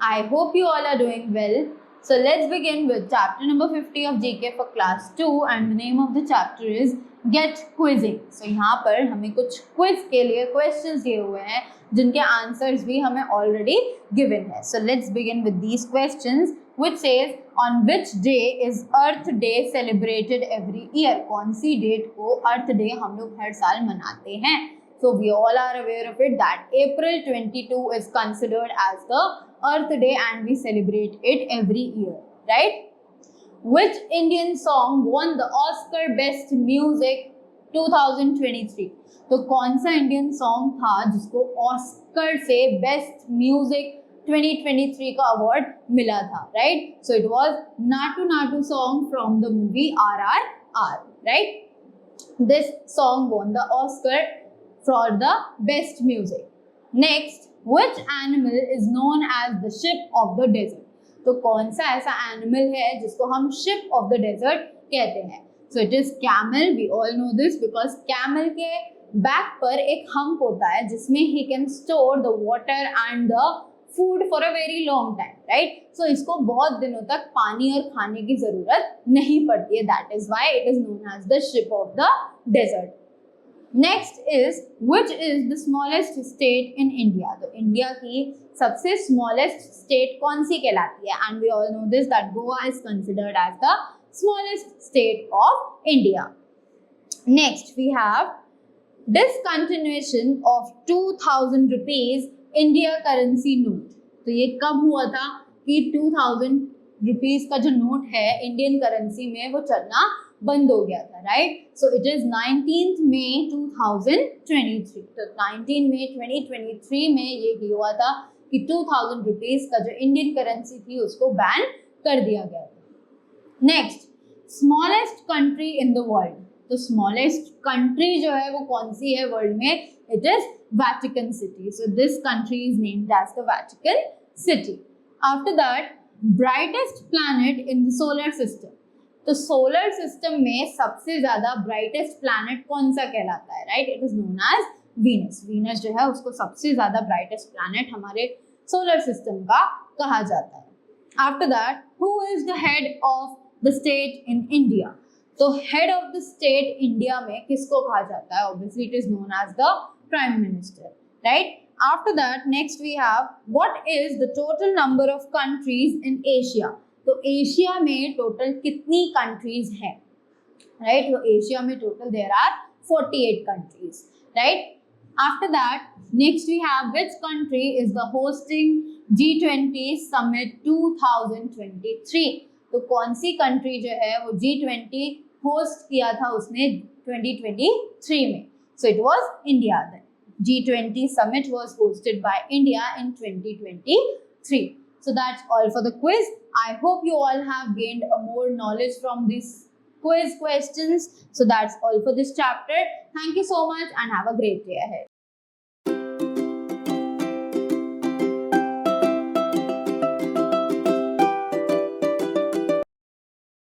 I hope you all are doing well. So let's begin with chapter number 50 of GK for class 2 and the name of the chapter is Get Quizzing. So यहाँ पर हमें कुछ quiz के लिए questions दिए हुए हैं जिनके answers भी हमें already given है. So let's begin with these questions which says on which day is Earth Day celebrated every year? कौन सी date को Earth Day हम लोग हर साल मनाते हैं? So we all are aware of it that April 22 is considered as the Earth Day and we celebrate it every year, right? Which Indian song won the Oscar Best Music 2023? तो कौन सा Indian song था जिसको Oscar से best music 2023 का award मिला था, right? So it was Natu Natu song from the movie RRR, right? This song won the Oscar for the best music. Next, which animal is known as the ship of the desert? तो कौन सा ऐसा animal है जिसको हम ship of the desert कहते हैं? So it is camel. We all know this because camel के बैक पर एक हम्प होता है जिसमें he can store the water and the food for a very long time, right? So इसको बहुत दिनों तक पानी और खाने की जरूरत नहीं पड़ती है. That is why it is known as the ship of the desert. Next is which is the smallest state in India? तो इंडिया की सबसे smallest state कौन सी कहलाती है? And we all know this that Goa is considered as the smallest state of India. Next we have discontinuation of 2000 rupees India currency note. तो ये कब हुआ था कि 2000 रुपीज का जो नोट है इंडियन करेंसी में वो चलना बंद हो गया था, right? So it is 19th May 2023. तो 19 मई 2023 में ये हुआ था कि 2000 रुपीज का जो इंडियन करेंसी थी उसको बैन कर दिया गया था. Next, smallest country in the world. तो स्मॉलेस्ट कंट्री जो है वो कौन सी है वर्ल्ड में? It is Vatican City. So this country is named as the Vatican City. After that, brightest planet in the solar system. तो सोलर सिस्टम में सबसे ज्यादा ब्राइटेस्ट प्लैनेट कौन सा कहलाता है? Right, it is known as Venus. Venus जो है उसको सबसे ज्यादा ब्राइटेस्ट प्लैनेट हमारे सोलर सिस्टम का कहा जाता है. After that, who is the head of the state in India? तो head of the state India में किसको कहा जाता है? Obviously it is known as the prime minister, right? After that, next we have what is the total number of countries in Asia? तो Asia में total कितनी countries हैं, right? तो एशिया में total there are 48 countries, right? After that, next we have which country is the hosting G20 summit 2023? तो कौन सी country जो है वो G20 होस्ट किया था उसने 2023 में? So it was India. G20 summit was hosted by India in 2023. So that's all for the quiz. I hope you all have gained a more knowledge from these quiz questions. So that's all for this chapter. Thank you so much and have a great day ahead.